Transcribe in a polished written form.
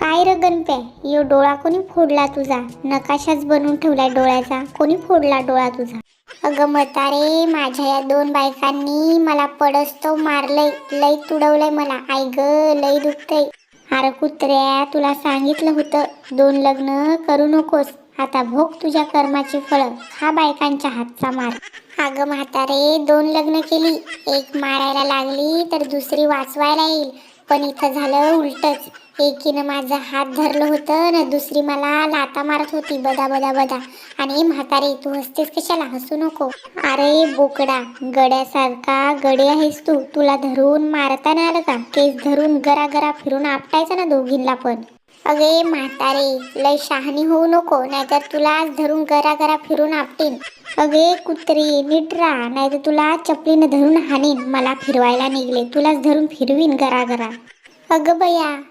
काय र गणप्या, यो डोळा कोणी फोडला तुझा? नकाशाच बनवून ठेवलाय डोळ्याचा. कोणी फोडला डोळा तुझा? अगं म्हातारे, माझ्या या दोन बायकांनी मला पडस्तव मारलंय, लई तुडवलंय मला. आई ग, लई दुखतंय. अरे कुत्र्या, तुला सांगितलं होतं दोन लग्न करू नकोस. आता भोग तुझ्या कर्माची फळं. हा बायकांच्या हातचा मार. अगं म्हातारे, दोन लग्न केली, एक मारायला लागली तर दुसरी वाचवायला येईल. पण इथं झालं उलटच. एकीनं माझं हात धरलं होतं ना दुसरी मला लाता मारत होती, बदा बदा बदा. आणि म्हातारे, तू हसतेस कशाला? हसू नको. अरे बोकडा, गड्यासारखा गडे आहेस तू. तुला धरून मारता नाही आलं का? केस धरून गरा गरा फिरून आपटायचं ना दोघींना पण. अगे म्हातारे, लय शहाणी होऊ नको, नाहीतर तुला धरून गरा गरा फिरून आपटीन. अगे कुत्री, नीट राहा, नाहीतर तुला चपलीनं धरून हाणीन. मला फिरवायला निघले, तुलाच धरून फिरवीन गरा गरा. अगं बया,